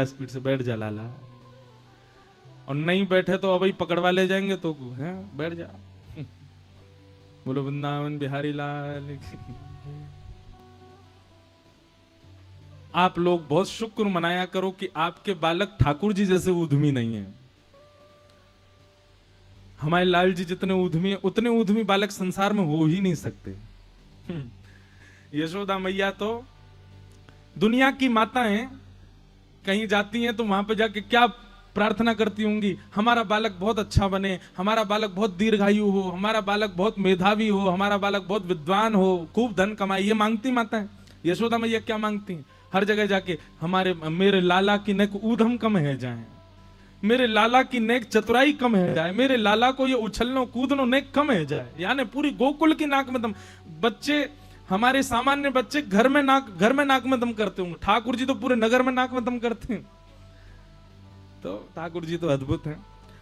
Speed से बैठ जा लाला, और नहीं बैठे तो अभी पकड़वा ले जाएंगे तो है बैठ जा। बोलो वृंदावन बिहारी लाल की। आप लोग बहुत शुक्र मनाया करो कि आपके बालक ठाकुर जी जैसे उद्यमी नहीं है। हमारे लाल जी जितने उद्यमी है उतने उद्यमी बालक संसार में हो ही नहीं सकते। यशोदा मैया तो दुनिया की माताएं कहीं जाती हैं तो वहां पे जाके क्या प्रार्थना करती होंगी, हमारा बालक बहुत अच्छा बने, हमारा बालक बहुत दीर्घायु हो, हमारा बालक बहुत मेधावी हो, हमारा बालक बहुत विद्वान हो, खूब धन कमाए। ये मांगती माताएं। यशोदा मैया क्या मांगती हैं हर जगह जाके? मेरे लाला की नेक ऊधम कम है जाए, मेरे लाला की नेक चतुराई कम है जाए, मेरे लाला को ये उछलनो कूदनो नेक कम है जाए। यानी पूरी गोकुल की नाक में दम। बच्चे, हमारे सामान्य बच्चे घर में नाक में दम करते होंगे, ठाकुर जी तो पूरे नगर में नाक में दम करते हैं। तो ठाकुर जी तो अद्भुत हैं।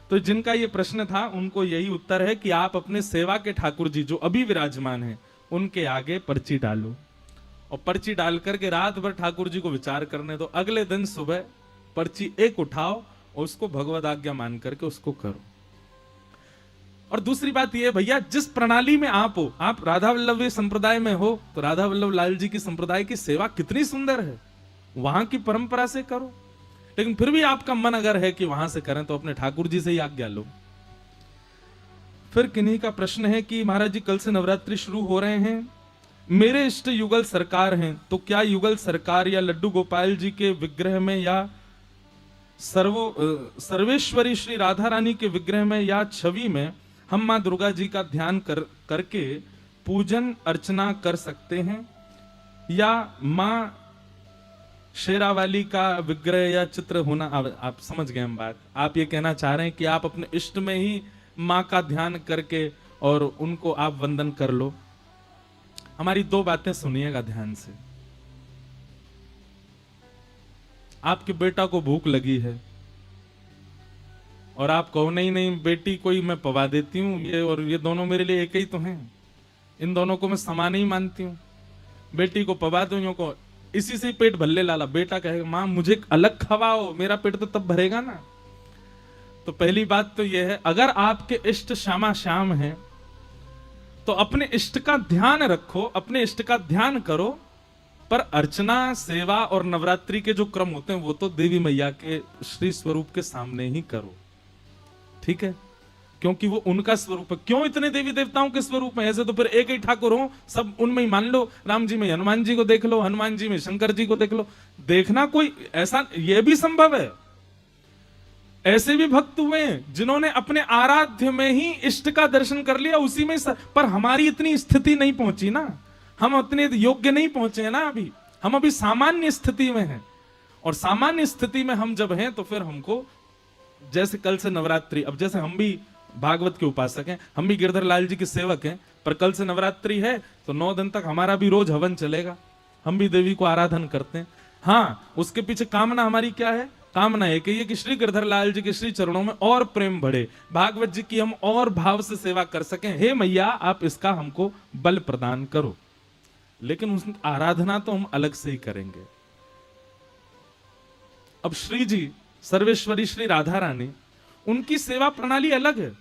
तो जिनका ये प्रश्न था उनको यही उत्तर है कि आप अपने सेवा के ठाकुर जी जो अभी विराजमान हैं उनके आगे पर्ची डालो, और पर्ची डाल करके रात भर ठाकुर जी को विचार करने दो। अगले दिन सुबह पर्ची एक उठाओ और उसको भगवद आज्ञा मान करके उसको करो। और दूसरी बात यह भैया, जिस प्रणाली में आप हो, आप राधा वल्लभ संप्रदाय में हो तो राधा वल्लभ लाल जी की संप्रदाय की सेवा कितनी सुंदर है, वहां की परंपरा से करो। लेकिन फिर भी आपका मन अगर है कि वहां से करें तो अपने ठाकुर जी से ही आज्ञा लो। फिर किन्हीं का प्रश्न है कि महाराज जी कल से नवरात्रि शुरू हो रहे हैं, मेरे इष्ट युगल सरकार हैं, तो क्या युगल सरकार या लड्डू गोपाल जी के विग्रह में या सर्वेश्वरी श्री राधा रानी के विग्रह में या छवि में हम मां दुर्गा जी का ध्यान करके पूजन अर्चना कर सकते हैं, या मां शेरावाली का विग्रह या चित्र होना? आप समझ गए हम बात। आप ये कहना चाह रहे हैं कि आप अपने इष्ट में ही मां का ध्यान करके और उनको आप वंदन कर लो। हमारी दो बातें सुनिएगा ध्यान से। आपके बेटा को भूख लगी है और आप कहो नहीं नहीं बेटी कोई मैं पवा देती हूं, ये और ये दोनों मेरे लिए एक ही तो हैं, इन दोनों को मैं समान ही मानती हूं, बेटी को पवा दो, यूं को इसी से पेट भर ले लाला। बेटा कहेगा मां मुझे अलग खवाओ, मेरा पेट तो तब भरेगा ना। तो पहली बात तो यह है, अगर आपके इष्ट श्यामा श्याम हैं तो अपने इष्ट का ध्यान रखो, अपने इष्ट का ध्यान करो, पर अर्चना सेवा और नवरात्रि के जो क्रम होते हैं वो तो देवी मैया के श्री स्वरूप के सामने ही करो, ठीक है? क्योंकि वो उनका स्वरूप है। क्यों इतने देवी देवताओं के स्वरूप है? ऐसे तो फिर एक ही ठाकुर हो, सब उनमें ही मान लो। राम जी में हनुमान जी को देख लो, हनुमान जी में शंकर जी को देख लो। देखना कोई ऐसा, यह भी संभव है, ऐसे भी भक्त हुए हैं जिन्होंने अपने आराध्य में ही इष्ट का दर्शन कर लिया, उसी में पर हमारी इतनी स्थिति नहीं पहुंची ना, हम उतने योग्य नहीं पहुंचे हैं ना अभी, हम अभी सामान्य स्थिति में हैं। और सामान्य स्थिति में हम जब हैं तो फिर हमको, जैसे कल से नवरात्रि, अब जैसे हम भी भागवत के उपासक हैं, हम भी गिरधर लाल जी के सेवक हैं, पर कल से नवरात्रि है तो 9 दिन तक हमारा भी रोज हवन चलेगा, हम भी देवी को आराधन करते हैं। हाँ, उसके पीछे कामना हमारी क्या है? कामना है कि श्री गिरधर लाल जी के श्री चरणों में और प्रेम बढ़े, भागवत जी की हम और भाव से सेवा कर सकें। हे मैया आप इसका हमको बल प्रदान करो। लेकिन उस आराधना तो हम अलग से ही करेंगे। अब श्री जी सर्वेश्वरी श्री राधा रानी, उनकी सेवा प्रणाली अलग है।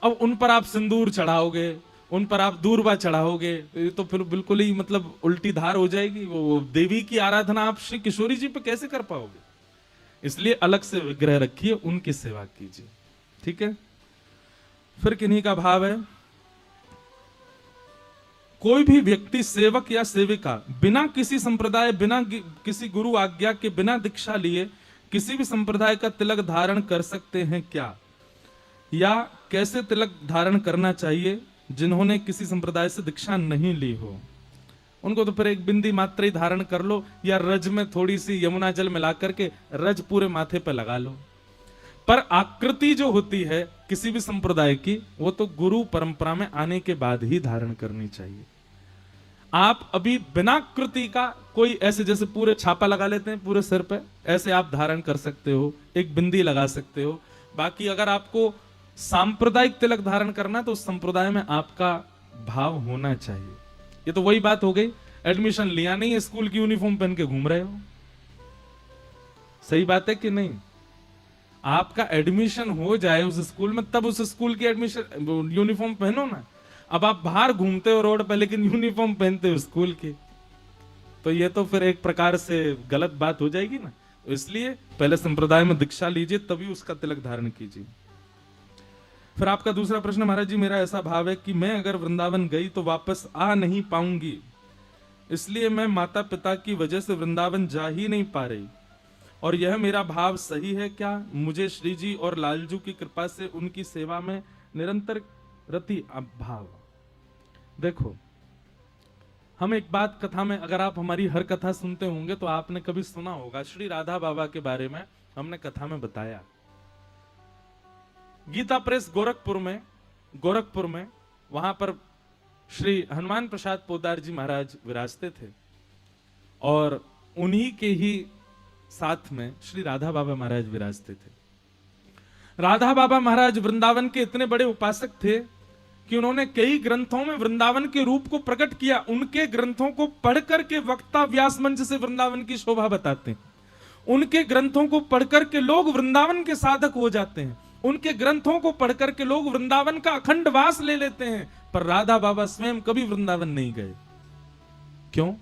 अब उन पर आप सिंदूर चढ़ाओगे, उन पर आप दूर्वा चढ़ाओगे, तो फिर बिल्कुल ही मतलब उल्टी धार हो जाएगी। वो देवी की आराधना आप श्री किशोरी जी पे कैसे कर पाओगे? इसलिए अलग से विग्रह रखिए, उनकी सेवा कीजिए, ठीक है? फिर किन्हीं का भाव है, कोई भी व्यक्ति सेवक या सेविका बिना किसी संप्रदाय, बिना किसी गुरु आज्ञा के, बिना दीक्षा लिए किसी भी संप्रदाय का तिलक धारण कर सकते हैं क्या? या कैसे तिलक धारण करना चाहिए जिन्होंने किसी संप्रदाय से दीक्षा नहीं ली हो? उनको तो फिर एक बिंदी मात्र ही धारण कर लो, या रज में थोड़ी सी यमुना जल मिला करके रज पूरे माथे पे लगा लो। पर आकृति जो होती है किसी भी संप्रदाय की, वो तो गुरु परंपरा में आने के बाद ही धारण करनी चाहिए। आप अभी बिना कृति का, कोई ऐसे जैसे पूरे छापा लगा लेते हैं पूरे सिर पे, ऐसे आप धारण कर सकते हो, एक बिंदी लगा सकते हो। बाकी अगर आपको सांप्रदायिक तिलक धारण करना तो उस संप्रदाय में आपका भाव होना चाहिए। ये तो वही बात हो गई, एडमिशन लिया नहीं, स्कूल की यूनिफॉर्म पहन के घूम रहे हो। सही बात है कि नहीं? आपका एडमिशन हो जाए उस स्कूल में, तब उस स्कूल की एडमिशन यूनिफॉर्म पहनो ना। अब आप बाहर घूमते हो रोड पे लेकिन यूनिफॉर्म पहनते हो स्कूल की, तो ये तो फिर एक प्रकार से गलत बात हो जाएगी ना। तो इसलिए पहले संप्रदाय में दीक्षा लीजिए, तभी उसका तिलक धारण कीजिए। फिर आपका दूसरा प्रश्न, महाराज जी मेरा ऐसा भाव है कि मैं अगर वृंदावन गई तो वापस आ नहीं पाऊंगी, इसलिए मैं माता पिता की वजह से वृंदावन जा ही नहीं पा रही, और यह मेरा भाव सही है क्या? मुझे श्री जी और लालजू की कृपा से उनकी सेवा में निरंतर रति भाव। देखो, हम एक बात कथा में, अगर आप हमारी हर कथा सुनते होंगे तो आपने कभी सुना होगा, श्री राधा बाबा के बारे में हमने कथा में बताया। गीता प्रेस गोरखपुर में वहां पर श्री हनुमान प्रसाद पोद्दार जी महाराज विराजते थे, और उन्हीं के ही साथ में श्री राधा बाबा महाराज विराजते थे। राधा बाबा महाराज वृंदावन के इतने बड़े उपासक थे कि उन्होंने कई ग्रंथों में वृंदावन के रूप को प्रकट किया। उनके ग्रंथों को पढ़कर के वक्ता व्यास मंच से वृंदावन की शोभा बताते हैं। उनके ग्रंथों को पढ़कर के लोग वृंदावन के साधक हो जाते हैं। उनके ग्रंथों को पढ़कर के लोग वृंदावन का अखंड वास ले लेते हैं। पर राधा बाबा स्वयं कभी वृंदावन नहीं गए। क्यों?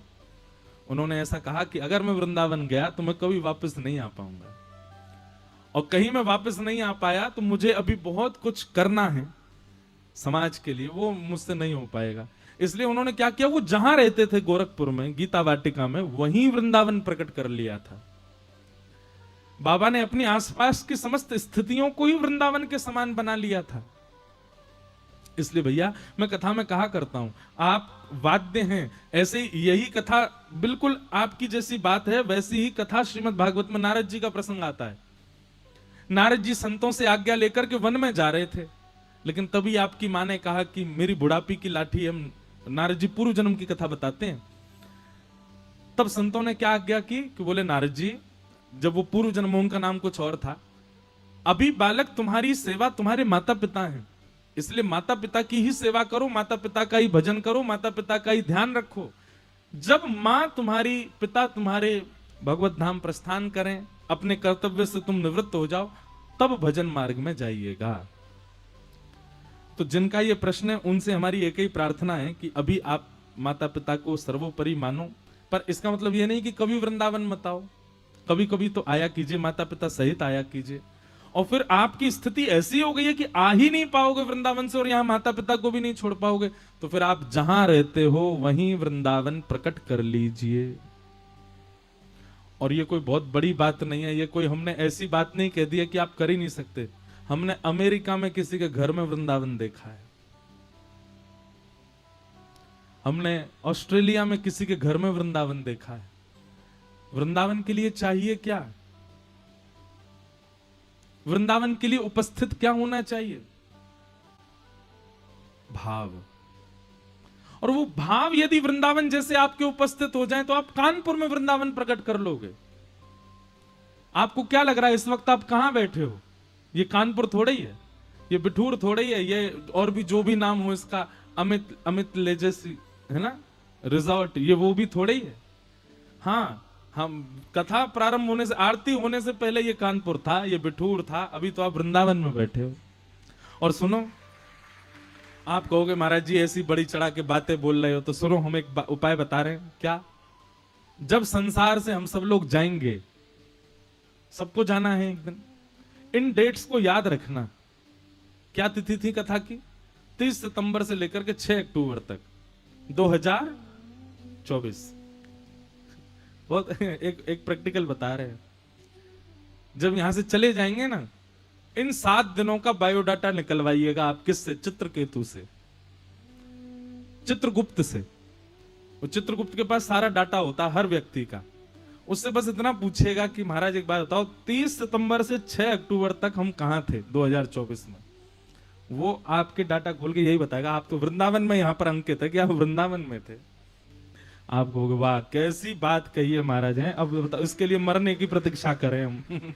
उन्होंने ऐसा कहा कि अगर मैं वृंदावन गया तो मैं कभी वापस नहीं आ पाऊंगा, और कहीं मैं वापस नहीं आ पाया तो मुझे अभी बहुत कुछ करना है समाज के लिए, वो मुझसे नहीं हो पाएगा। इसलिए उन्होंने क्या किया, वो जहां रहते थे गोरखपुर में गीता वाटिका में, वहीं वृंदावन प्रकट कर लिया था। बाबा ने अपनी आसपास की समस्त स्थितियों को ही वृंदावन के समान बना लिया था। इसलिए भैया मैं कथा में कहा करता हूं, आप वाद्य हैं, ऐसे यही कथा बिल्कुल आपकी जैसी बात है, वैसी ही कथा श्रीमद् भागवत में नारद जी का प्रसंग आता है। नारद जी संतों से आज्ञा लेकर के वन में जा रहे थे, लेकिन तभी आपकी मां ने कहा कि मेरी बुढ़ापी की लाठी, हम नारद जी पूर्व जन्म की कथा बताते हैं। तब संतों ने क्या आज्ञा की कि बोले नारद जी, जब वो पूर्व जन्म, उनका नाम कुछ और था, अभी बालक तुम्हारी सेवा तुम्हारे माता पिता हैं, इसलिए माता पिता की ही सेवा करो, माता पिता का ही भजन करो, माता पिता का ही ध्यान रखो। जब मां तुम्हारी, पिता तुम्हारे भगवत धाम प्रस्थान करें, अपने कर्तव्य से तुम निवृत्त हो जाओ, तब भजन मार्ग में जाइएगा। तो जिनका ये प्रश्न है उनसे हमारी एक ही प्रार्थना है कि अभी आप माता पिता को सर्वोपरि मानो, पर इसका मतलब ये नहीं कि कभी वृंदावन मत आओ, कभी कभी तो आया कीजिए, माता पिता सहित आया कीजिए। और फिर आपकी स्थिति ऐसी हो गई है कि आ ही नहीं पाओगे वृंदावन से, और यहां माता पिता को भी नहीं छोड़ पाओगे, तो फिर आप जहां रहते हो वहीं वृंदावन प्रकट कर लीजिए। और ये कोई बहुत बड़ी बात नहीं है, ये कोई हमने ऐसी बात नहीं कह दी है कि आप कर ही नहीं सकते। हमने अमेरिका में किसी के घर में वृंदावन देखा है, हमने ऑस्ट्रेलिया में किसी के घर में वृंदावन देखा है। वृंदावन के लिए चाहिए क्या? वृंदावन के लिए उपस्थित क्या होना चाहिए? भाव। और वो भाव यदि वृंदावन जैसे आपके उपस्थित हो जाए तो आप कानपुर में वृंदावन प्रकट कर लोगे। आपको क्या लग रहा है इस वक्त आप कहां बैठे हो? ये कानपुर थोड़ा ही है, ये बिठूर थोड़ा ही है, ये और भी जो भी नाम हो इसका, अमित लेजेसी है ना, रिजॉर्ट, ये वो भी थोड़ा ही है। हाँ, हम कथा प्रारंभ होने से, आरती होने से पहले ये कानपुर था, ये बिठूर था, अभी तो आप वृंदावन में बैठे हो। और सुनो, आप कहोगे महाराज जी ऐसी बड़ी चढ़ा के बातें बोल रहे हो, तो सुनो हम एक उपाय बता रहे हैं। क्या? जब संसार से हम सब लोग जाएंगे, सबको जाना है एक दिन, इन डेट्स को याद रखना। क्या तिथि थी कथा की? 30 सितंबर से लेकर के 6 अक्टूबर तक 2024। बहुत एक प्रैक्टिकल बता रहे हैं। जब यहां से चले जाएंगे ना, इन 7 दिनों का बायोडाटा निकलवाइएगा आप। किससे? चित्रकेतु से, चित्रगुप्त से। वो चित्रगुप्त के पास सारा डाटा होता है हर व्यक्ति का। उससे बस इतना पूछेगा कि महाराज एक बात बताओ, 30 सितंबर से 6 अक्टूबर तक हम कहां थे 2024 में? वो आपके डाटा खोल के यही बताएगा। आप तो वृंदावन में यहां पर अंकित है कि आप वृंदावन में थे। आप कहोगे वाह कैसी बात कही है महाराज हैं, अब बताओ इसके लिए मरने की प्रतीक्षा करें हम।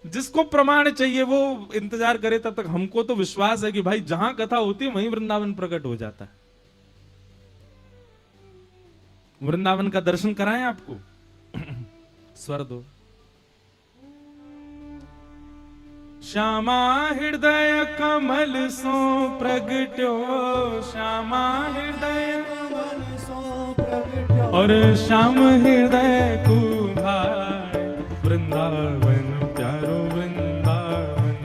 जिसको प्रमाण चाहिए वो इंतजार करे, तब तक हमको तो विश्वास है कि भाई जहां कथा होती है वहीं वृंदावन प्रकट हो जाता है। वृंदावन का दर्शन कराएं आपको। स्वर दो। श्यामा हृदय कमल सो प्रगट्यो, श्यामा हृदय कमल सो प्रगट्यो, और श्याम हृदय कुभार, वृंदावन प्यारो वृंदावन,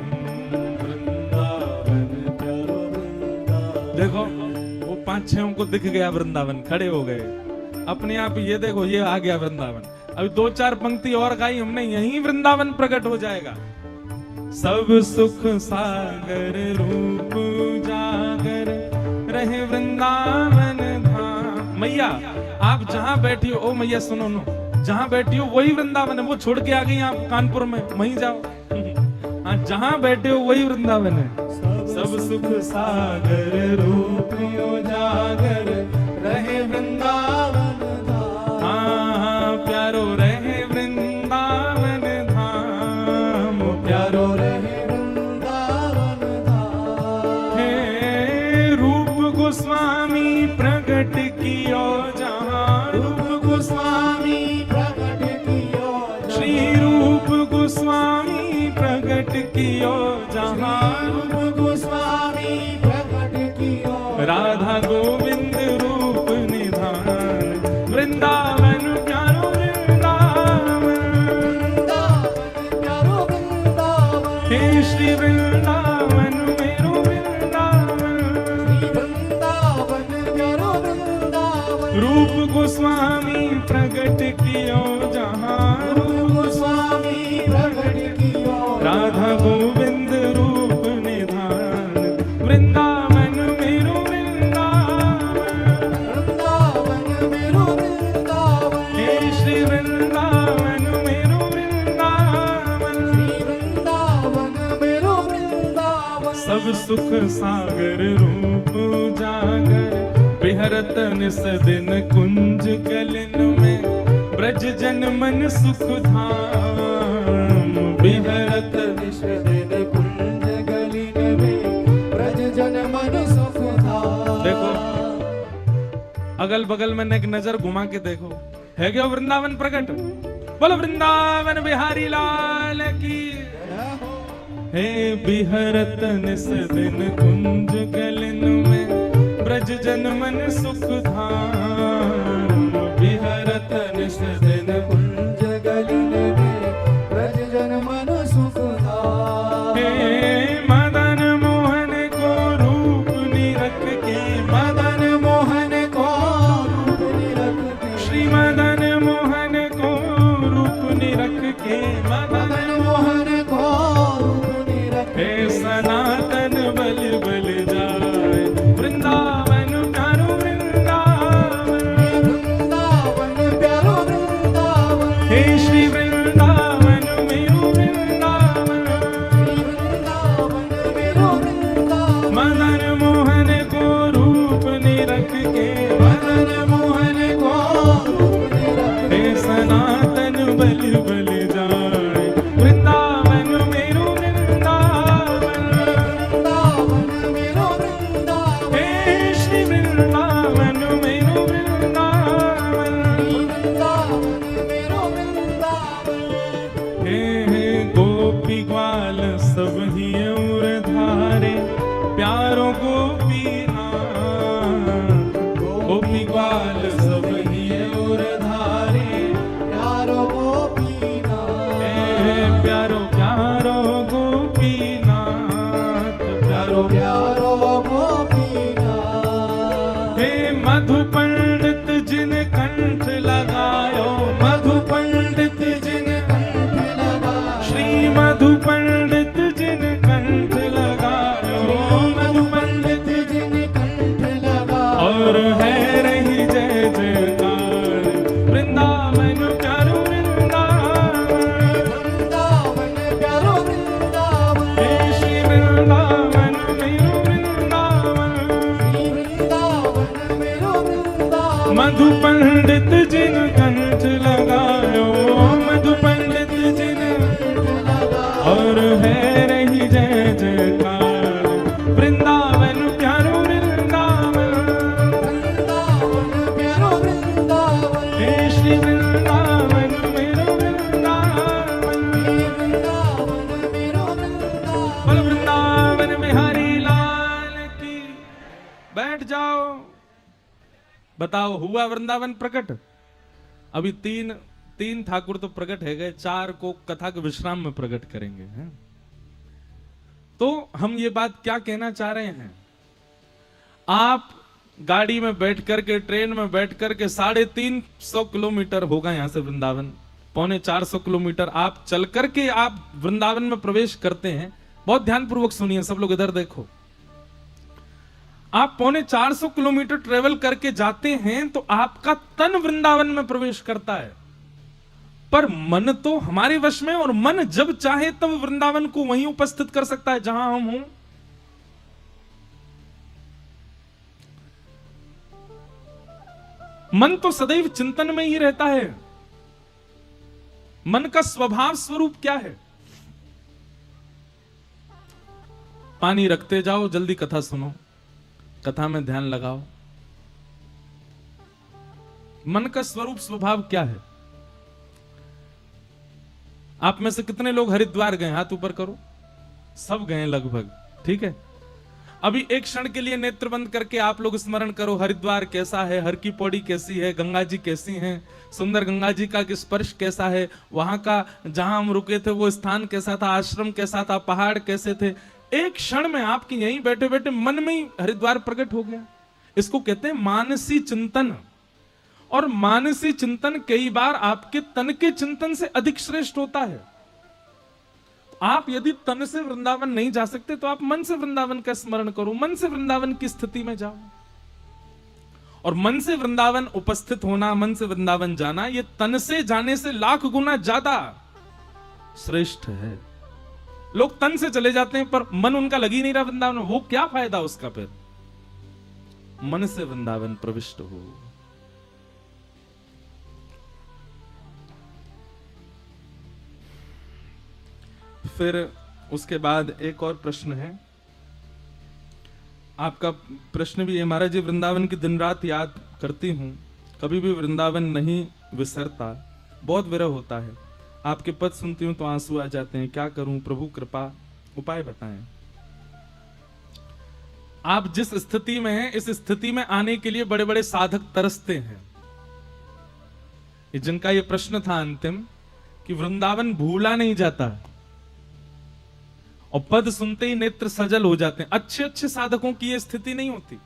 वृंदावन प्यारो वृंदावन। देखो वो 5-6 को दिख गया वृंदावन, खड़े हो गए अपने आप। ये देखो ये आ गया वृंदावन। अभी 2-4 पंक्ति और गाई हमने, यही वृंदावन प्रकट हो जाएगा। सब सुख सागर रूप जागर, रहे वृंदावन धाम। मैया आप जहां बैठी हो, ओ मैया सुनो नो, जहां बैठी हो वही वृंदावन है। वो छोड़ के आ गई आप कानपुर में, वहीं जाओ। हाँ जहां बैठे हो वही वृंदावन है। सब सुख सागर रूप जागर, रहे वृंदावन धाम। हाँ प्यारो रहे वृंदावन धाम, प्यारो रहे वृंदावन धाम। हे रूप गोस्वामी प्रकट कियो जहाँ, रूप गोस्वामी प्रकट कियो, श्री रूप गोस्वामी प्रकट कियो जहाँ, रूप गोस्वामी प्रकट कियो, राधा गोविंद रूप निधान, वृंदावन प्यारो वृंदावन, वृंदावन प्यारो वृंदावन। हे श्री वृंदावन मेरो वृंदावन, श्री वृंदावन प्यारो वृंदावन। रूप गोस्वामी प्रकट कियो जहाँ, रूप गोस्वामी प्रकट कियो, राधा गोविंद रूप निधान, वृंदावन मेरो वृंदावन, वृंदावन मेरो वृंदावन। हे श्री वृंदावन मेरो वृंदावन, श्री वृंदावन मेरो वृंदावन। सब सुख सागर रूप जागर, बिहरत निस दिन कुंज गलन में, ब्रज जन मन सुख धाम। बिहरत निस दिन कुंज गलन में, ब्रज जन मन सुख धाम। देखो अगल बगल में एक नजर घुमा के देखो, है क्या वृंदावन प्रकट? बोलो वृंदावन बिहारी लाल की। हे बिहरत निस दिन कुंज गलन में, ब्रज जन मन सुख धाम। बिहरत निस दिन कुंज गलन में, ब्रज जन मन सुख धाम। हे मदन मोहन को रूप निरख के, मदन मोहन को रूप निरख के, श्री मदन मोहन को रूप निरख के, मदन मोहन को रूप निरख के, सनातन बल बल जाए, वृंदावन प्यारो वृंदावन, वृंदावन प्यारो वृंदावन। हे श्री वृंदावन मेरो वृंदावन, श्री वृंदावन मेरो वृंदावन। मदन मोहन को रूप निरख के, मदन मोहन को रूप निरख के, सनातन बल बल जाए, वृंदावन मेरो वृंदावन, वृंदावन मेरो वृंदावन। हे श्री वृंदावन मेरो वृंदावन, वृंदावन मेरो वृंदावन। हे गोपी ग्वाल सब ही और धारे, प्यारो गोपीनाथ। गोपी ग्वाल सब ही और धारे, प्यारो गोपीनाथ। हे प्यारो प्यारो गोपीनाथ, प्यारो प्यारो गोपीनाथ। हे मधु पंडित जिन कंठ लगायो, मधु पंडित जिन कंठ लगायो, श्री मधु पंडित जिन कंठ लगायो, मधु पंडित जिन कंठ लगायो। और है रही जय जयकार, वृंदावन प्यारो वृंदावन, वृंदावन प्यारो वृंदावन। हे श्री वृंदावन मेरो वृंदावन, श्री वृंदावन मेरो वृंदावन। मधु पंडित जिन कंठ लगायो, मधु पंडित जिन कंठ लगायो। और है रही जय जयकार, वृंदावन प्यारो वृंदावन, वृंदावन प्यारो वृंदावन। हे श्री वृंदावन मेरो वृंदावन, बताओ हुआ वृंदावन प्रकट? अभी तीन ठाकुर तो प्रकट है गए, 4 को कथा के विश्राम में प्रकट करेंगे हैं? तो हम ये बात क्या कहना चाह रहे हैं, आप गाड़ी में बैठ करके, ट्रेन में बैठ करके 350 किलोमीटर होगा यहां से वृंदावन, 350 किलोमीटर आप चल करके आप वृंदावन में प्रवेश करते हैं। बहुत ध्यानपूर्वक सुनिए सब लोग, इधर देखो। आप 450 किलोमीटर ट्रेवल करके जाते हैं तो आपका तन वृंदावन में प्रवेश करता है, पर मन तो हमारे वश में, और मन जब चाहे तब वृंदावन को वहीं उपस्थित कर सकता है जहां हम हों। मन तो सदैव चिंतन में ही रहता है। मन का स्वभाव स्वरूप क्या है? पानी रखते जाओ, जल्दी कथा सुनो, कथा में ध्यान लगाओ। मन का स्वरूप स्वभाव क्या है? आप में से कितने लोग हरिद्वार गए? हाथ ऊपर करो। सब गए लगभग, ठीक है। अभी एक क्षण के लिए नेत्र बंद करके आप लोग स्मरण करो, हरिद्वार कैसा है, हर की पौड़ी कैसी है, गंगा जी कैसी हैं, सुंदर गंगा जी का स्पर्श कैसा है, वहां का जहां हम रुके थे वो स्थान कैसा था, आश्रम कैसा था, पहाड़ कैसे थे। एक क्षण में आपके यहीं बैठे बैठे मन में ही हरिद्वार प्रकट हो गया। इसको कहते हैं मानसी चिंतन। और मानसी चिंतन कई बार आपके तन के चिंतन से अधिक श्रेष्ठ होता है। आप यदि तन से वृंदावन नहीं जा सकते तो आप मन से वृंदावन का स्मरण करो, मन से वृंदावन की स्थिति में जाओ। और मन से वृंदावन उपस्थित होना, मन से वृंदावन जाना, ये तन से जाने से लाख गुना ज्यादा श्रेष्ठ है। लोग तन से चले जाते हैं पर मन उनका लग ही नहीं रहा वृंदावन, वो क्या फायदा उसका? फिर मन से वृंदावन प्रविष्ट हो। फिर उसके बाद एक और प्रश्न है आपका। प्रश्न भी है, महाराज जी वृंदावन की दिन रात याद करती हूं, कभी भी वृंदावन नहीं विसरता, बहुत विरह होता है, आपके पद सुनती हूं तो आंसू आ जाते हैं, क्या करूं प्रभु कृपा, उपाय बताएं। आप जिस स्थिति में हैं इस स्थिति में आने के लिए बड़े बड़े साधक तरसते हैं। जिनका ये प्रश्न था अंतिम कि वृंदावन भूला नहीं जाता और पद सुनते ही नेत्र सजल हो जाते हैं, अच्छे अच्छे साधकों की यह स्थिति नहीं होती।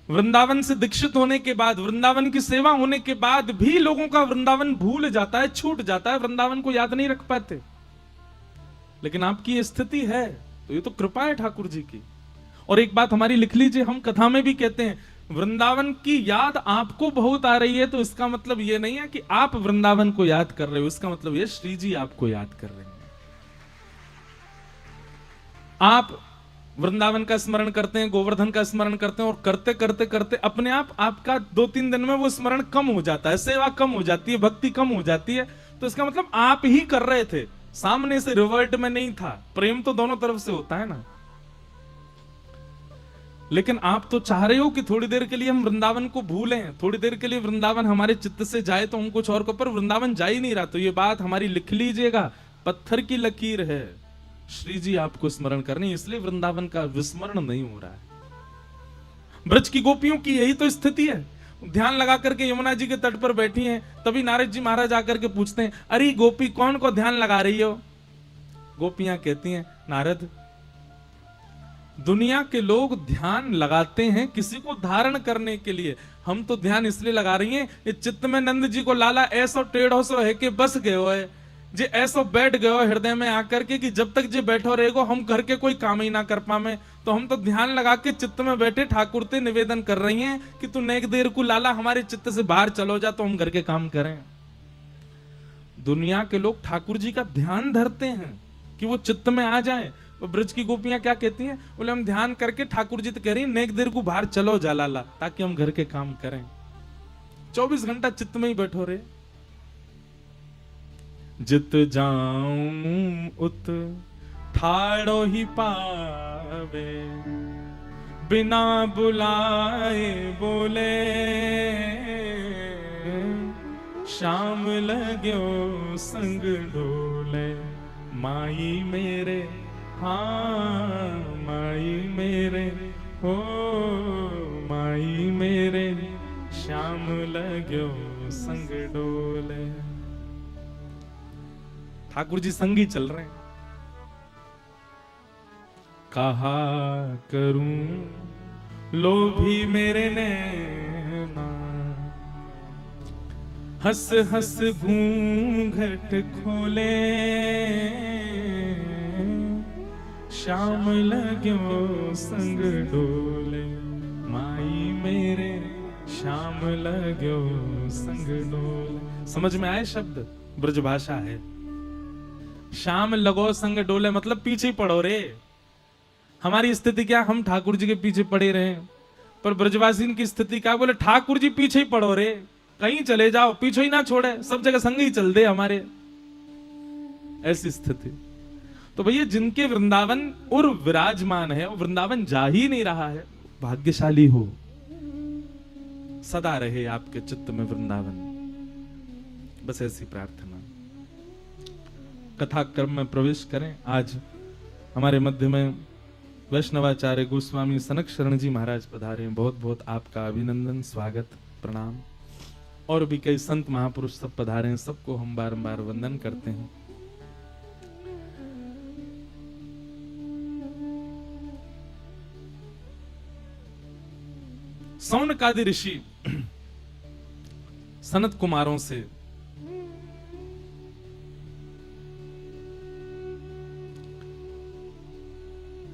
वृंदावन से दीक्षित होने के बाद, वृंदावन की सेवा होने के बाद भी लोगों का वृंदावन भूल जाता है, छूट जाता है, वृंदावन को याद नहीं रख पाते। लेकिन आपकी ये स्थिति है तो ये तो कृपा है ठाकुर जी की। और एक बात हमारी लिख लीजिए, हम कथा में भी कहते हैं वृंदावन की याद आपको बहुत आ रही है, तो इसका मतलब यह नहीं है कि आप वृंदावन को याद कर रहे हो, इसका मतलब यह श्री जी आपको याद कर रहे हैं। आप वृंदावन का स्मरण करते हैं, गोवर्धन का स्मरण करते हैं, और करते करते करते अपने आप आपका 2-3 दिन में वो स्मरण कम हो जाता है, सेवा कम हो जाती है, भक्ति कम हो जाती है। तो इसका मतलब आप ही कर रहे थे, सामने से रिवर्ट में नहीं था। प्रेम तो दोनों तरफ से होता है ना। लेकिन आप तो चाह रहे हो कि थोड़ी देर के लिए हम वृंदावन को भूलें, थोड़ी देर के लिए वृंदावन हमारे चित्त से जाए तो हम कुछ और को, पर वृंदावन जा ही नहीं रहा। तो ये बात हमारी लिख लीजिएगा, पत्थर की लकीर है, श्री जी आपको स्मरण करनी, इसलिए वृंदावन का विस्मरण नहीं हो रहा है। ब्रज की गोपियों की यही तो स्थिति है। ध्यान लगा करके यमुना जी के तट पर बैठी हैं, तभी नारद जी महाराज आकर के पूछते हैं, अरे गोपी कौन को ध्यान लगा रही हो? गोपियां कहती हैं, नारद दुनिया के लोग ध्यान लगाते हैं किसी को धारण करने के लिए, हम तो ध्यान इसलिए लगा रही हैं, ये चित्त में नंद जी को लाला ऐसो टेढ़ो सो है कि बस गए हो है, जे ऐसो बैठ गए हो हृदय में आकर के कि जब तक जे बैठो रहेगो हम घर के कोई काम ही ना कर पावे। तो हम तो ध्यान लगा के चित्त में बैठे ठाकुर ते निवेदन कर रही हैं कि तू नेक देर को लाला हमारे चित्त से बाहर चलो जा तो हम घर के काम करें। दुनिया के लोग ठाकुर जी का ध्यान धरते हैं कि वो चित्त में आ जाए। तो ब्रज की गोपियां क्या कहती हैं, बोले हम ध्यान करके ठाकुर जी तो कह रही नेक देर को बाहर चलो जा लाला ताकि हम घर के काम करें। 24 घंटा चित्त में ही बैठो रे। जित जाऊं उत ठाड़ो ही पावे, बिना बुलाए बोले शाम लग्यो संग डोले। माई मेरे हाँ माई मेरे हो माई मेरे श्याम लग्यो संग डोले। ठाकुर जी संगी चल रहे हैं। कहा करूं लोभी मेरे नैना, हंस हंस घूंघट खोले, श्याम लग्यो संग डोले। माई मेरे श्याम लग्यो संग डोले। समझ में आए शब्द? ब्रजभाषा है। श्याम लगो संग डोले मतलब पीछे ही पड़ो रे। हमारी स्थिति क्या, हम ठाकुर जी के पीछे पड़े रहे, पर ब्रजवासी की स्थिति क्या, बोले ठाकुर जी पीछे ही पड़ो रे, कहीं चले जाओ पीछे ही ना छोड़े, सब जगह संग ही चल दे हमारे। ऐसी स्थिति। तो भैया जिनके वृंदावन और विराजमान है, वृंदावन जा ही नहीं रहा है, भाग्यशाली हो। सदा रहे आपके चित्त में वृंदावन, बस ऐसी प्रार्थना। कथा क्रम में प्रवेश करें। आज हमारे मध्य में वैष्णवाचार्य गोस्वामी सनक शरण जी महाराज पधारे। बहुत बहुत आपका अभिनंदन, स्वागत, प्रणाम। और भी कई संत महापुरुष सब पधारे हैं, सबको हम बारंबार वंदन करते हैं। सौनकादि ऋषि सनत कुमारों से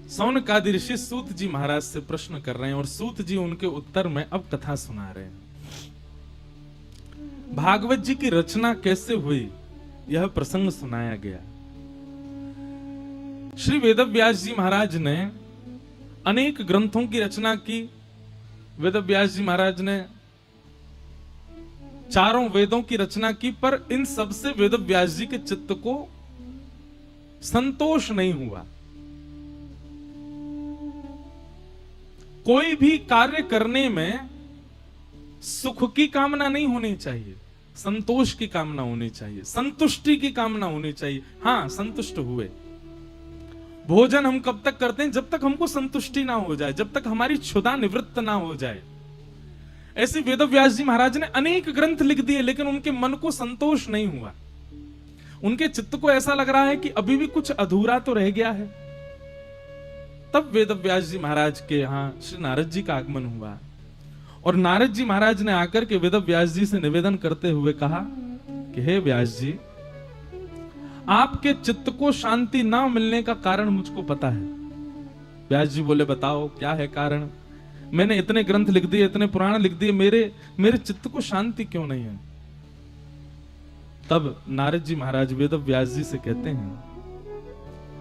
सौनकादि ऋषि सूत जी महाराज से प्रश्न कर रहे हैं और सूत जी उनके उत्तर में अब कथा सुना रहे हैं। भागवत जी की रचना कैसे हुई यह प्रसंग सुनाया गया। श्री वेदव्यास जी महाराज ने अनेक ग्रंथों की रचना की। वेदव्यास जी महाराज ने चारों वेदों की रचना की, पर इन सबसे वेदव्यास जी के चित्त को संतोष नहीं हुआ। कोई भी कार्य करने में सुख की कामना नहीं होनी चाहिए, संतोष की कामना होनी चाहिए, संतुष्टि की कामना होनी चाहिए। हां, संतुष्ट हुए। भोजन हम कब तक करते हैं? जब तक हमको संतुष्टि ना हो जाए, जब तक हमारी क्षुधा निवृत्त ना हो जाए। ऐसे वेदव्यास जी महाराज ने अनेक ग्रंथ लिख दिए, लेकिन उनके मन को संतोष नहीं हुआ। उनके चित्त को ऐसा लग रहा है कि अभी भी कुछ अधूरा तो रह गया है। तब वेदव्यास जी महाराज के यहां श्री नारद जी का आगमन हुआ और नारद जी महाराज ने आकर के वेदव्यास जी से निवेदन करते हुए कहा कि हे व्यास जी, आपके चित्त को शांति ना मिलने का कारण मुझको पता है। व्यास जी बोले, बताओ क्या है कारण? मैंने इतने ग्रंथ लिख दिए, इतने पुराण लिख दिए, मेरे चित्त को शांति क्यों नहीं है? तब नारद जी महाराज वेदव्यास जी से कहते हैं,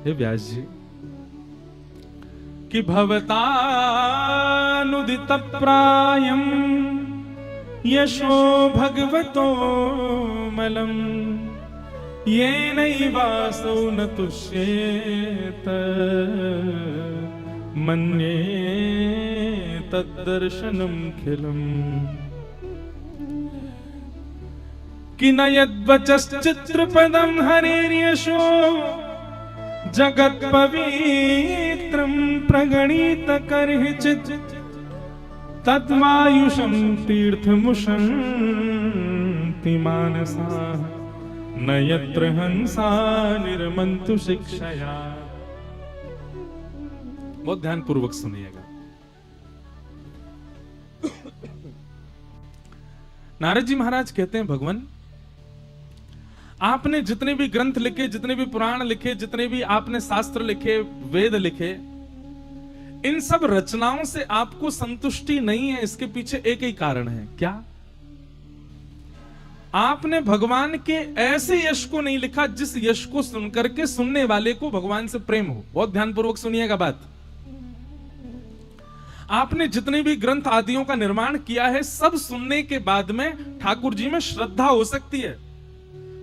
हे व्यास जी, कि भवतानुदित प्रायम यशो भगवतो मलम येनैवासौ न तुष्येत मन्ये तद्दर्शनम खिलम। कि न यद्वचश्चित्रपदं हरेर्यशो जगत् पवित्रं प्रगणित करहिचित् तद्वायुषं तीर्थमुशन्ति मानसाः न यत्र हंसा निर्मन्तु शिक्षया। बहुत ध्यान पूर्वक सुनिएगा। नारद जी महाराज कहते हैं, भगवान, आपने जितने भी ग्रंथ लिखे, जितने भी पुराण लिखे, जितने भी आपने शास्त्र लिखे, वेद लिखे, इन सब रचनाओं से आपको संतुष्टि नहीं है। इसके पीछे एक ही कारण है। क्या? आपने भगवान के ऐसे यश को नहीं लिखा जिस यश को सुनकर के सुनने वाले को भगवान से प्रेम हो। बहुत ध्यानपूर्वक सुनिएगा बात। आपने जितने भी ग्रंथ आदियों का निर्माण किया है, सब सुनने के बाद में ठाकुर जी में श्रद्धा हो सकती है,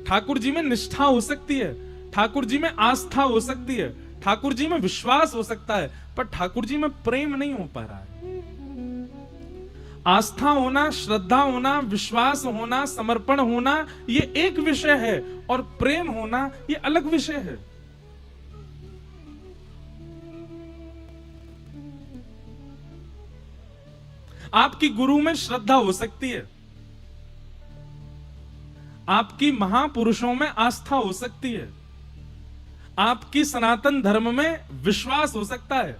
ठाकुर जी में निष्ठा हो सकती है, ठाकुर जी में आस्था हो सकती है, ठाकुर जी में विश्वास हो सकता है, पर ठाकुर जी में प्रेम नहीं हो पा रहा है। आस्था होना, श्रद्धा होना, विश्वास होना, समर्पण होना, ये एक विषय है, और प्रेम होना ये अलग विषय है। आपकी गुरु में श्रद्धा हो सकती है, आपकी महापुरुषों में आस्था हो सकती है, आपकी सनातन धर्म में विश्वास हो सकता है,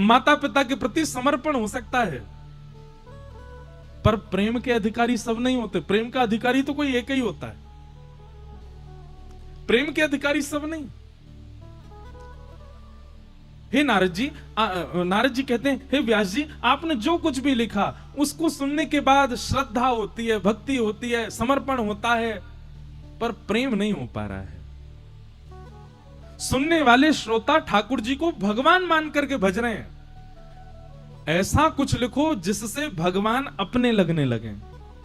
माता पिता के प्रति समर्पण हो सकता है, पर प्रेम के अधिकारी सब नहीं होते। प्रेम का अधिकारी तो कोई एक ही होता है, प्रेम के अधिकारी सब नहीं। हे नारद जी, नारद जी कहते हैं, हे व्यास जी, आपने जो कुछ भी लिखा उसको सुनने के बाद श्रद्धा होती है, भक्ति होती है, समर्पण होता है, पर प्रेम नहीं हो पा रहा है। सुनने वाले श्रोता ठाकुर जी को भगवान मान करके भज रहे हैं। ऐसा कुछ लिखो जिससे भगवान अपने लगने लगे,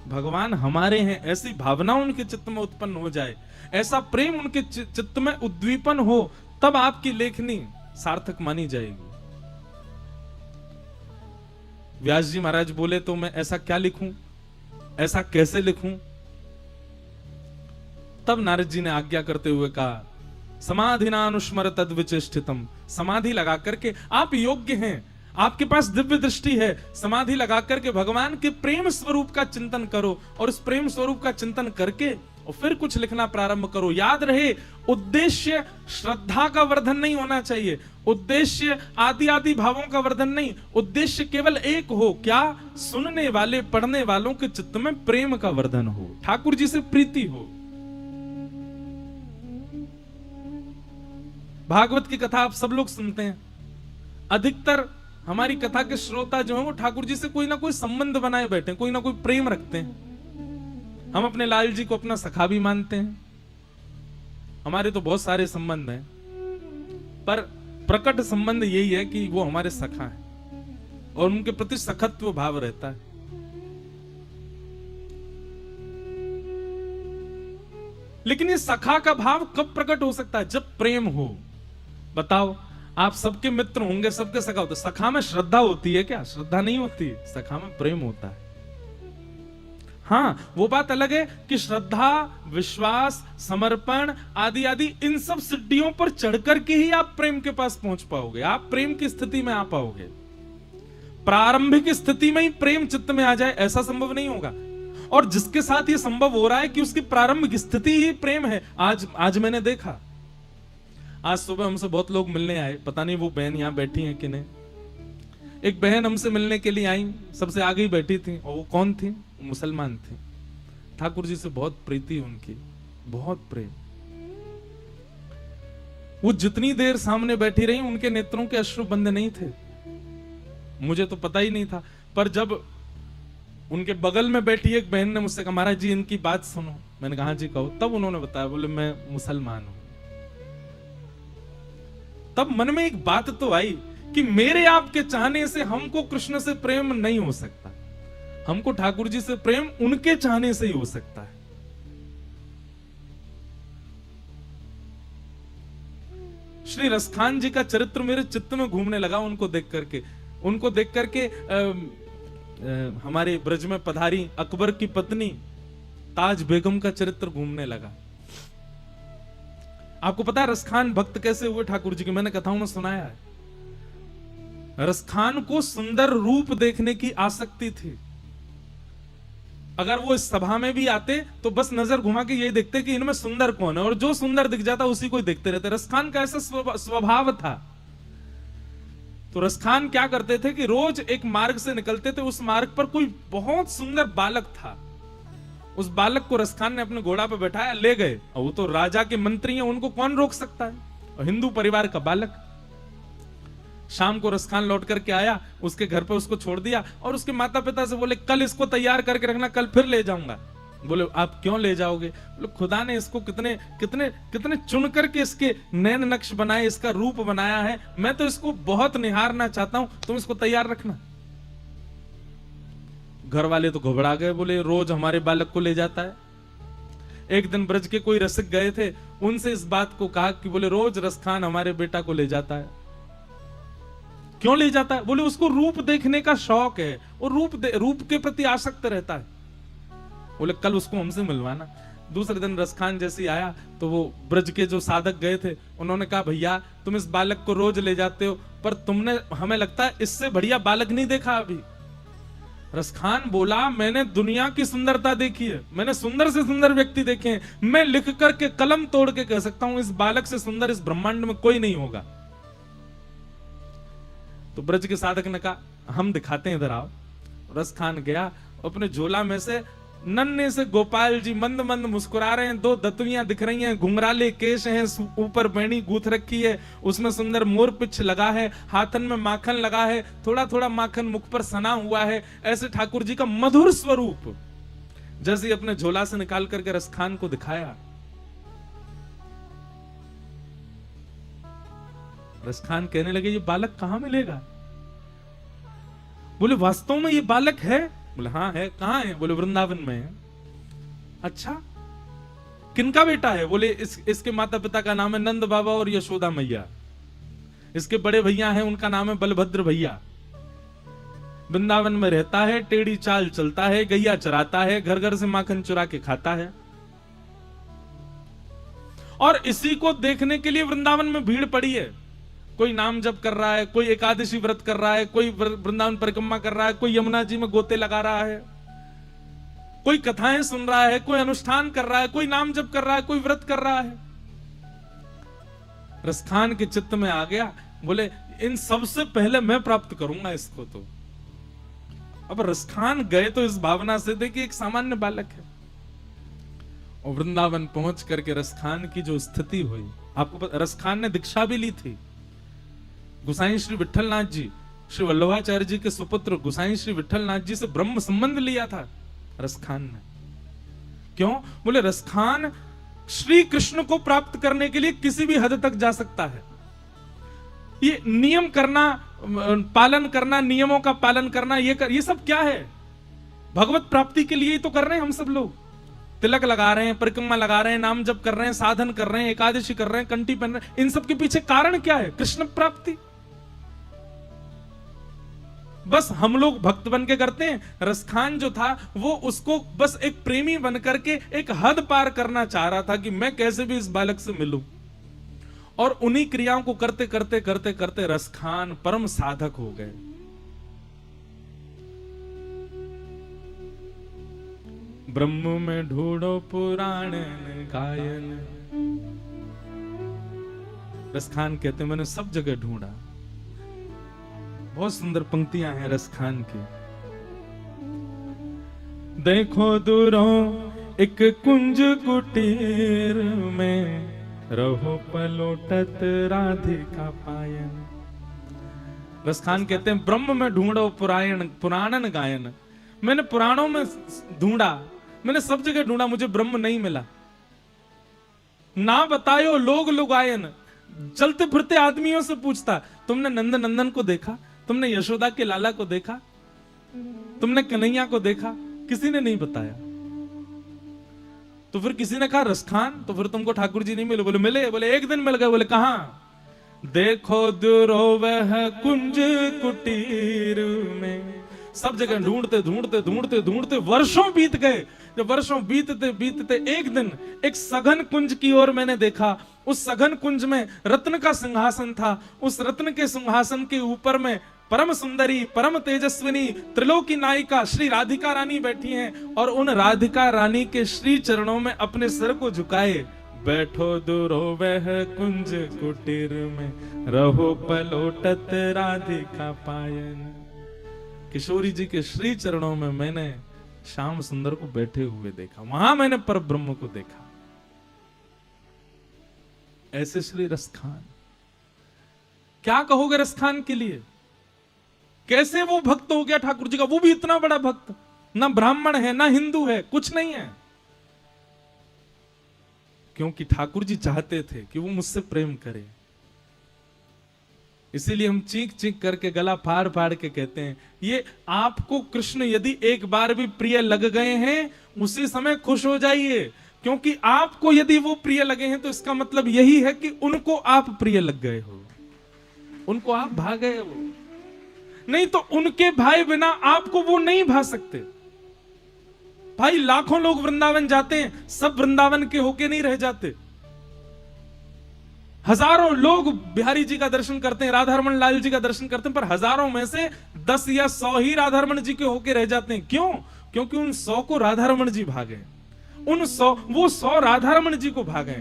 भगवान हमारे हैं, ऐसी भावना उनके चित्त में उत्पन्न हो जाए, ऐसा प्रेम उनके चित्त में उद्दीपन हो, तब आपकी लेखनी सार्थक मानी जाएगी। व्यास जी महाराज बोले तो मैं ऐसा क्या लिखूं, ऐसा कैसे लिखूं? तब नारद जी ने आज्ञा करते हुए कहा, समाधिनानुस्मर तद्विचेष्टितम, समाधि लगा करके आप योग्य हैं, आपके पास दिव्य दृष्टि है, समाधि लगा करके भगवान के प्रेम स्वरूप का चिंतन करो, और इस प्रेम स्वरूप का चिंतन करके और फिर कुछ लिखना प्रारंभ करो। याद रहे, उद्देश्य श्रद्धा का वर्धन नहीं होना चाहिए, उद्देश्य आदि आदि भावों का वर्धन नहीं, उद्देश्य केवल एक हो, क्या? सुनने वाले पढ़ने वालों के चित्त में प्रेम का वर्धन हो, ठाकुर जी से प्रीति हो। भागवत की कथा आप सब लोग सुनते हैं, अधिकतर हमारी कथा के श्रोता जो हैं वो ठाकुर जी से कोई ना कोई संबंध बनाए बैठे, कोई ना कोई प्रेम रखते हैं। हम अपने लाल जी को अपना सखा भी मानते हैं, हमारे तो बहुत सारे संबंध हैं, पर प्रकट संबंध यही है कि वो हमारे सखा हैं और उनके प्रति सखत्व भाव रहता है। लेकिन ये सखा का भाव कब प्रकट हो सकता है? जब प्रेम हो। बताओ, आप सबके मित्र होंगे, सबके सखा होते, सखा में श्रद्धा होती है क्या? श्रद्धा नहीं होती, सखा में प्रेम होता है। हाँ, वो बात अलग है कि श्रद्धा, विश्वास, समर्पण आदि आदि इन सब सिद्धियों पर चढ़कर के ही आप प्रेम के पास पहुंच पाओगे, आप प्रेम की स्थिति में आ पाओगे। प्रारंभिक स्थिति में ही प्रेम चित्त में आ जाए ऐसा संभव नहीं होगा, और जिसके साथ ये संभव हो रहा है कि उसकी प्रारंभिक स्थिति ही प्रेम है। आज मैंने देखा, आज सुबह हमसे बहुत लोग मिलने आए, पता नहीं वो बहन यहां बैठी है कि नहीं। एक बहन हमसे मिलने के लिए आई, सबसे आगे ही बैठी थी, और वो कौन थी? मुसलमान थी। ठाकुर जी से बहुत प्रीति उनकी, बहुत प्रेम। वो जितनी देर सामने बैठी रही, उनके नेत्रों के अश्रु बंद नहीं थे। मुझे तो पता ही नहीं था, पर जब उनके बगल में बैठी एक बहन ने मुझसे कहा, महाराज जी इनकी बात सुनो। मैंने कहा, जी कहो। तब उन्होंने बताया, बोले मैं मुसलमान हूं। तब मन में एक बात तो आई कि मेरे आपके चाहने से हमको कृष्ण से प्रेम नहीं हो सकता, हमको ठाकुर जी से प्रेम उनके चाहने से ही हो सकता है। श्री रसखान जी का चरित्र मेरे चित्त में घूमने लगा, उनको देख करके हमारे ब्रज में पधारी अकबर की पत्नी ताज बेगम का चरित्र घूमने लगा। आपको पता है रसखान भक्त कैसे हुए ठाकुर जी के? मैंने कथाओं में सुनाया है। रसखान को सुंदर रूप देखने की आसक्ति थी। अगर वो इस सभा में भी आते तो बस नजर घुमा के ये देखते कि इनमें सुंदर कौन है, और जो सुंदर दिख जाता उसी को ही देखते रहते। रसखान का ऐसा स्वभाव था। तो रसखान क्या करते थे कि रोज एक मार्ग से निकलते थे, उस मार्ग पर कोई बहुत सुंदर बालक था। उस बालक को रसखान ने अपने घोड़ा पर बैठाया, ले गए, और वो तो राजा के मंत्री हैं, उनको कौन रोक सकता है, और हिंदू परिवार का बालक। शाम को रसखान लौट करके आया, उसके घर पे उसको छोड़ दिया, और उसके माता पिता से बोले कल इसको तैयार करके रखना, कल फिर ले जाऊंगा। बोले आप क्यों ले जाओगे? बोले खुदा ने इसको कितने कितने कितने चुन करके इसके नैन नक्श बनाए, इसका रूप बनाया है, मैं तो इसको बहुत निहारना चाहता हूं, तुम इसको तैयार रखना। घर वाले तो घबरा गए, बोले रोज हमारे बालक को ले जाता है। एक दिन ब्रज के कोई रसिक गए थे, उनसे इस बात को कहा कि बोले रोज रसखान हमारे बेटा को ले जाता है। क्यों ले जाता है? बोले उसको रूप देखने का शौक है, और रूप के प्रति आसक्त रहता है। बोले कल उसको हमसे मिलवाना। दूसरे दिन रसखान जैसे ही आया तो वो ब्रज के जो साधक गए थे, उन्होंने कहा भैया तुम इस बालक को रोज ले जाते हो, पर तुमने, हमें लगता है इससे बढ़िया बालक नहीं देखा अभी। रसखान बोला, मैंने दुनिया की सुंदरता देखी है, मैंने सुंदर से सुंदर व्यक्ति देखे हैं, मैं लिख करके कलम तोड़ के कह सकता हूं इस बालक से सुंदर इस ब्रह्मांड में कोई नहीं होगा। तो ब्रज के साधक ने कहा, हम दिखाते हैं, इधर आओ। रसखान गया, अपने झोला में से नन्हे से गोपाल जी मंद मंद मुस्कुरा रहे हैं, 2 दतुइयां दिख रही हैं, घुंघराले केश हैं, ऊपर बेणी गूंथ रखी है, उसमें सुंदर मोर पिछ लगा है, हाथन में माखन लगा है, थोड़ा थोड़ा माखन मुख पर सना हुआ है। ऐसे ठाकुर जी का मधुर स्वरूप जैसे अपने झोला से निकाल करके रसखान को दिखाया। रसखान कहने लगे, ये बालक कहां मिलेगा? बोले, वास्तव में ये बालक है? बोले, हाँ है। कहां है? बोले, वृंदावन में है। अच्छा, किनका बेटा है? बोले, इसके माता पिता का नाम है नंद बाबा और यशोदा मैया। इसके बड़े भैया हैं, उनका नाम है बलभद्र भैया। वृंदावन में रहता है, टेढ़ी चाल चलता है, गैया चराता है, घर घर से माखन चुरा के खाता है। और इसी को देखने के लिए वृंदावन में भीड़ पड़ी है। कोई नाम जप कर रहा है, कोई एकादशी व्रत कर रहा है, कोई वृंदावन परिक्रमा कर रहा है, कोई यमुना जी में गोते लगा रहा है, कोई कथाएं सुन रहा है, कोई अनुष्ठान कर रहा है, कोई नाम जप कर रहा है, कोई व्रत कर रहा है। रसखान के चित्त में आ गया, बोले, इन सबसे पहले मैं प्राप्त करूंगा इसको। तो अब रसखान गए तो इस भावना से देखिए एक सामान्य बालक है, और वृंदावन पहुंच करके रसखान की जो स्थिति हुई, आपको पता, रसखान ने दीक्षा भी ली थी। गुसाई श्री विठलनाथ जी, श्री वल्लभाचार्य जी के सुपुत्र गुसाई श्री विठलनाथ जी से ब्रह्म संबंध लिया था रसखान ने। क्यों? बोले, रसखान श्री कृष्ण को प्राप्त करने के लिए किसी भी हद तक जा सकता है। ये नियम करना, पालन करना, नियमों का पालन करना, ये सब क्या है? भगवत प्राप्ति के लिए ही तो कर रहे हैं हम सब लोग। तिलक लगा रहे हैं, परिक्रमा लगा रहे हैं, नाम जप कर रहे हैं, साधन कर रहे हैं, एकादशी कर रहे हैं, कंठी पहन रहे हैं। इन सब के पीछे कारण क्या है? कृष्ण प्राप्ति। बस हम लोग भक्त बन के करते हैं। रसखान जो था वो उसको बस एक प्रेमी बन करके एक हद पार करना चाह रहा था कि मैं कैसे भी इस बालक से मिलूं, और उन्हीं क्रियाओं को करते करते करते करते रसखान परम साधक हो गए। ब्रह्म में ढूंढो पुराण गायन। रसखान कहते मैंने सब जगह ढूंढा। बहुत सुंदर पंक्तियां हैं रसखान की। देखो दूरों एक कुंज कुटीर में, रहो पलोटत राधिका पायन। रसखान कहते हैं ब्रह्म में ढूंढो पुराणन गायन। मैंने पुराणों में ढूंढा, मैंने सब जगह ढूंढा, मुझे ब्रह्म नहीं मिला। ना बतायो लोग लुगायन। चलते फिरते आदमियों से पूछता, तुमने नंद नंदन को देखा? तुमने यशोदा के लाला को देखा? तुमने कन्हैया को देखा? किसी ने नहीं बताया। तो फिर किसी ने कहा रसखान, तो फिर तुमको ठाकुर जी नहीं मिले? बोले मिले। बोले एक दिन मिल गए। बोले कहां? देखो दूरो वह कुंज कुटीर में। सब जगह ढूंढते ढूंढते ढूंढते ढूंढते वर्षों बीत गए। जब वर्षों बीतते बीतते एक दिन एक सघन कुंज की ओर मैंने देखा। उस सघन कुंज में रत्न का सिंहासन था। उस रत्न के सिंहासन के ऊपर में परम सुंदरी, परम तेजस्विनी, त्रिलोकी नायिका श्री राधिका रानी बैठी हैं, और उन राधिका रानी के श्री चरणों में अपने सिर को झुकाए बैठो दूरो वह कुंज कुटीर में, रहो पलोटत राधिका पायन। किशोरी जी के श्री चरणों में मैंने श्याम सुंदर को बैठे हुए देखा, वहां मैंने पर ब्रह्म को देखा। ऐसे श्री रसखान, क्या कहोगे रसखान के लिए? कैसे वो भक्त हो गया ठाकुर जी का, वो भी इतना बड़ा भक्त, ना ब्राह्मण है ना हिंदू है, कुछ नहीं है, क्योंकि ठाकुर जी चाहते थे कि वो मुझसे प्रेम करे। इसीलिए हम चीख चीख करके गला फाड़ फाड़ के कहते हैं, ये आपको कृष्ण यदि एक बार भी प्रिय लग गए हैं उसी समय खुश हो जाइए, क्योंकि आपको यदि वो प्रिय लगे हैं तो इसका मतलब यही है कि उनको आप प्रिय लग गए हो, उनको आप भा गए हो। नहीं तो उनके भाई बिना आपको वो नहीं भा सकते। भाई लाखों लोग वृंदावन जाते हैं, सब वृंदावन के होके नहीं रह जाते। हजारों लोग बिहारी जी का दर्शन करते हैं, राधारमण लाल जी का दर्शन करते हैं, पर हजारों में से 10 या 100 ही राधारमण जी के होके रह जाते हैं। क्यों? क्योंकि उन 100 को राधारमण जी भागे, वो 100 राधारमण जी को भागे।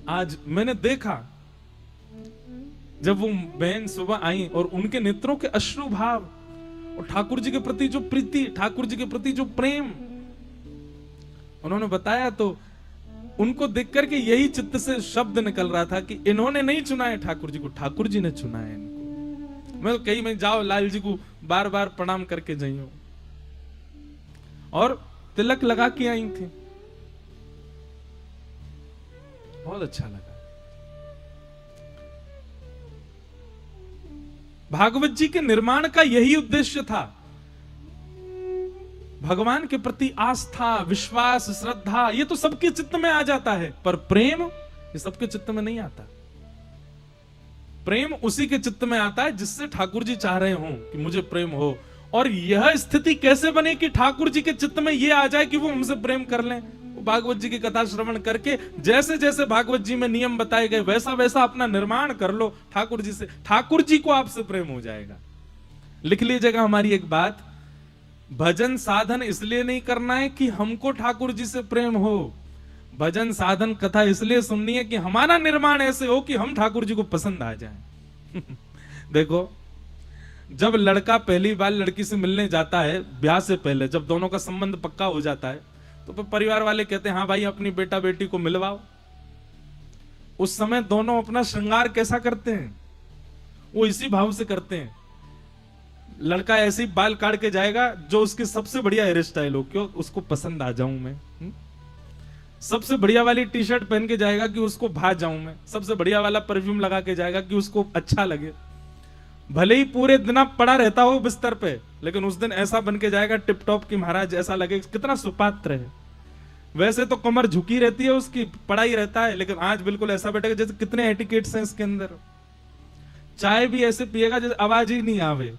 आज मैंने देखा जब वो बहन सुबह आई और उनके नेत्रों के अश्रु भाव और ठाकुर जी के प्रति जो प्रीति, ठाकुर जी के प्रति जो प्रेम उन्होंने बताया, तो उनको देख करके यही चित्त से शब्द निकल रहा था कि इन्होंने नहीं चुना है ठाकुर जी को, ठाकुर जी ने चुना है इनको। मैं तो कहीं में जाओ लाल जी को बार बार प्रणाम करके जाइयो, और तिलक लगा के आई थी, बहुत अच्छा लगा। भागवत जी के निर्माण का यही उद्देश्य था, भगवान के प्रति आस्था, विश्वास, श्रद्धा, ये तो सबके चित्त में आ जाता है, पर प्रेम ये सबके चित्त में नहीं आता। प्रेम उसी के चित्त में आता है जिससे ठाकुर जी चाह रहे हो कि मुझे प्रेम हो। और यह स्थिति कैसे बने कि ठाकुर जी के चित्त में यह आ जाए कि वो हमसे प्रेम कर लें? भागवत जी की कथा श्रवण करके जैसे जैसे भागवत जी में नियम बताए गए वैसा वैसा अपना निर्माण कर लो ठाकुर जी से, ठाकुर जी को आपसे प्रेम हो जाएगा। लिख लीजिएगा हमारी एक बात, भजन साधन इसलिए नहीं करना है कि हमको ठाकुर जी से प्रेम हो, भजन साधन कथा इसलिए सुननी है कि हमारा निर्माण ऐसे हो कि हम ठाकुर जी को पसंद आ जाएं। देखो, जब लड़का पहली बार लड़की से मिलने जाता है, ब्याह से पहले जब दोनों का संबंध पक्का हो जाता है, तो फिर परिवार वाले कहते हैं हाँ भाई अपनी बेटा बेटी को मिलवाओ। उस समय दोनों अपना श्रृंगार कैसा करते हैं? वो इसी भाव से करते हैं। लड़का ऐसे ही बाल काट के जाएगा जो उसकी सबसे बढ़िया हेयर स्टाइल हो, क्यों? उसको पसंद आ जाऊं मैं। सबसे बढ़िया वाली टी शर्ट पहन के जाएगा कि उसको भा जाऊं मैं। सबसे बढ़िया वाला परफ्यूम लगा के जाएगा कि उसको अच्छा लगे। भले ही पूरे दिन पड़ा रहता हो बिस्तर पे, लेकिन उस दिन ऐसा बन के जाएगा टिप टॉप की महाराज, ऐसा लगे कितना सुपात्र है। वैसे तो कमर झुकी रहती है उसकी, पड़ा ही रहता है, लेकिन आज बिल्कुल ऐसा बैठेगा जैसे कितने एटिकेट्स हैं इसके अंदर। चाय भी ऐसे पिएगा जैसे आवाज ही नहीं आवे।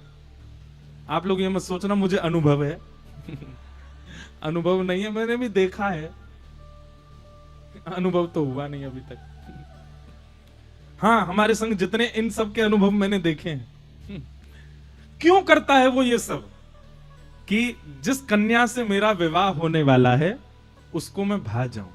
आप लोग ये मत सोचना मुझे अनुभव है। अनुभव नहीं है, मैंने भी देखा है, अनुभव तो हुआ नहीं अभी तक। हाँ, हमारे संग जितने इन सब के अनुभव मैंने देखे हैं। क्यों करता है वो ये सब? कि जिस कन्या से मेरा विवाह होने वाला है उसको मैं भा जाऊं।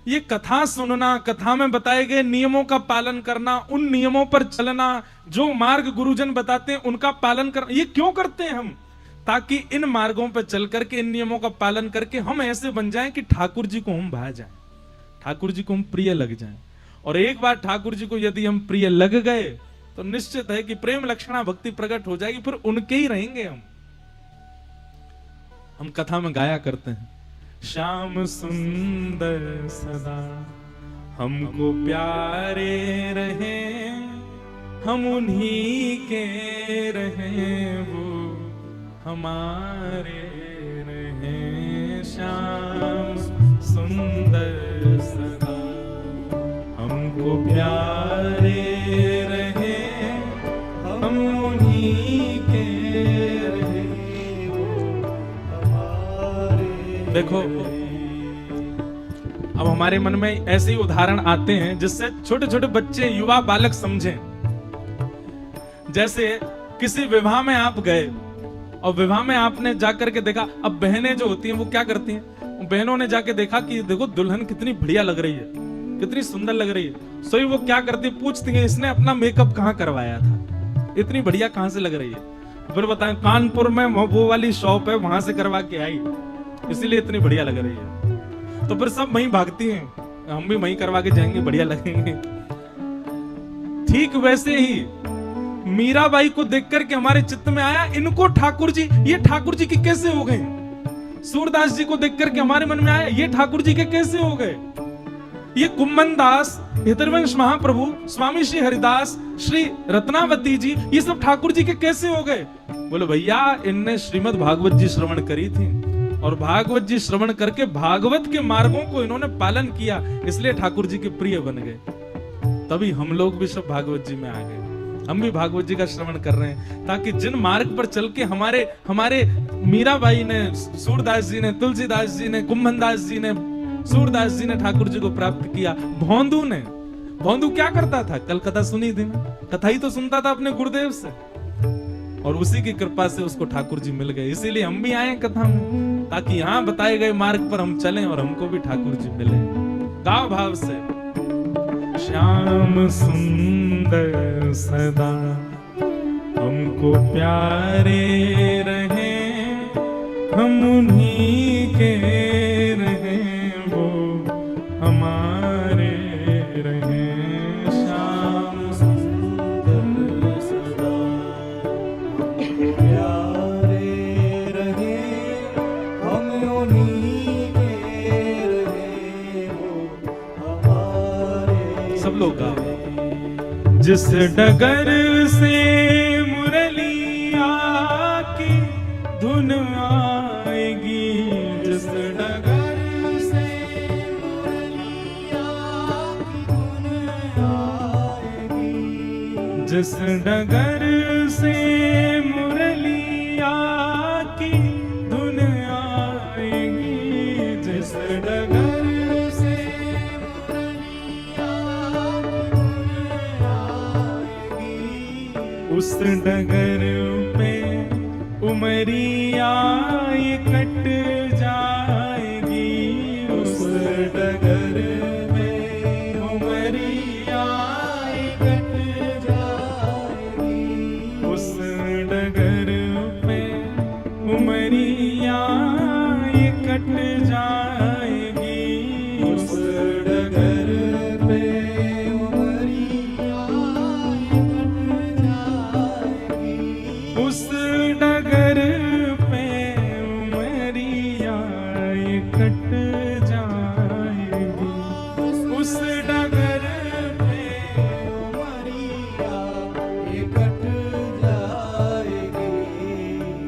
ये कथा सुनना, कथा में बताए गए नियमों का पालन करना, उन नियमों पर चलना, जो मार्ग गुरुजन बताते हैं उनका पालन करना, ये क्यों करते हैं हम? ताकि इन मार्गों पर चल करके, इन नियमों का पालन करके हम ऐसे बन जाएं कि ठाकुर जी को हम भा जाएं, ठाकुर जी को हम प्रिय लग जाएं। और एक बार ठाकुर जी को यदि हम प्रिय लग गए तो निश्चित है कि प्रेम लक्षणा भक्ति प्रकट हो जाएगी, फिर उनके ही रहेंगे हम कथा में गाया करते हैं, श्याम सुंदर सदा हमको प्यारे रहे, हम उन्हीं के रहे, वो हमारे रहे। श्याम सुंदर सदा हमको प्यारे रहे, हम उन्हीं के रहे, वो हमारे। देखो, अब हमारे मन में ऐसे ही उदाहरण आते हैं जिससे छोटे छोटे बच्चे, युवा बालक समझें। जैसे किसी विवाह में आप गए और विवाह में आपने जाकर के देखा, अब बहनें जो होती हैं वो क्या करती हैं? बहनों ने जाके देखा कि देखो दुल्हन कितनी बढ़िया लग रही है, कितनी सुंदर लग रही है। सो वो क्या करती, पूछती है इसने अपना मेकअप कहाँ करवाया था, इतनी बढ़िया कहाँ से लग रही है? फिर बताएं, कानपुर में वो वाली शॉप है, वहां से करवा के आई, इसीलिए इतनी बढ़िया लग रही है। तो फिर सब वहीं भागती हैं, हम भी वहीं करवा के जाएंगे, बढ़िया लगेंगे। ठीक वैसे ही मीराबाई को देख करके हमारे चित्त में आया, इनको ठाकुर जी, ये ठाकुर जी के कैसे हो गए? सूरदास जी को देख करके हमारे मन में आया, ये ठाकुर जी के कैसे हो गए? ये कुम्मन दास, हितरवंश महाप्रभु, स्वामी श्री हरिदास, श्री रत्नावती जी, ये सब ठाकुर जी के कैसे हो गए? बोले भैया, इनने श्रीमद् भागवत जी श्रवण करी थी और भागवत जी श्रवण करके भागवत के मार्गों को इन्होंने पालन किया, इसलिए ठाकुर जी के प्रिय बन गए। तभी हम लोग भी सब भागवत जी में आ गए, हम भी भागवत जी का श्रवण कर रहे हैं, ताकि जिन मार्ग पर चल के हमारे मीराबाई ने, सूरदास जी ने, तुलसीदास जी ने, कुम्भनदास जी ने, सूरदास जी ने ठाकुर जी को प्राप्त किया। भौंदू क्या करता था? कल कथा सुनी थी ना, कथा ही तो सुनता था अपने गुरुदेव से, और उसी की कृपा से उसको ठाकुर जी मिल गए। इसीलिए हम भी आए कथा में, ताकि यहाँ बताए गए मार्ग पर हम चलें और हमको भी ठाकुर जी मिले। गाओ भाव से। श्याम सुंदर सदा हमको प्यारे रहे, हम उन्हीं के रहे, वो हमारे रहे। श्याम सुंदर सदा प्यारे रहे, हम उन्हीं के रहे, वो हमारे। सब लोग गाओ। जिस डगर से मुरलिया की धुन आएगी, जिस डगर से मुरलिया की धुन आएगी, जिस डगर से मुरलिया की धुन आएगी, जिस डगर से मुरलिया की धुन आएगी, उस डगर पे उमरिया ये कट जाएगी, उस डगर में उमरिया ये कट जाएगी, उस डगर पे उमरिया ये कट जाएगी, उस डगर पे उमरिया ये कट जाएगी, उस डगर पे उमरिया ये कट जाएगी, उस डगर पे उमरिया ये कट जाएगी।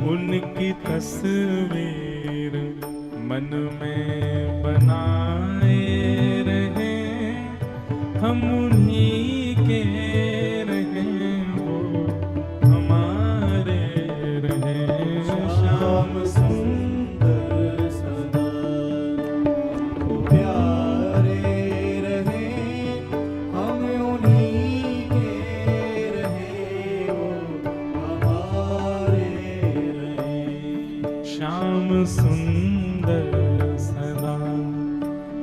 उनकी तस्वीर मन में बनाए रहे, हम उन्हीं के रहे, वो हमारे रहे। श्याम सुंदर सदा हमको प्यारे रहे, हम उन्हीं के रहे, वो हमारे रहे। श्याम सुंदर सदा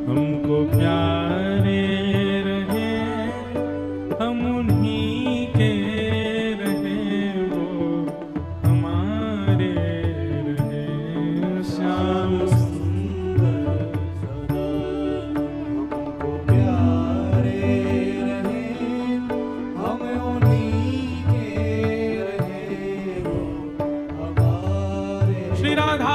हमको प्यारे रहे, हम उन्हीं के रहे, वो हमारे रहे। श्याम सुंदर सदा हमको प्यारे रहे, हम उन्हीं के रहे, वो हमारे। श्री राधा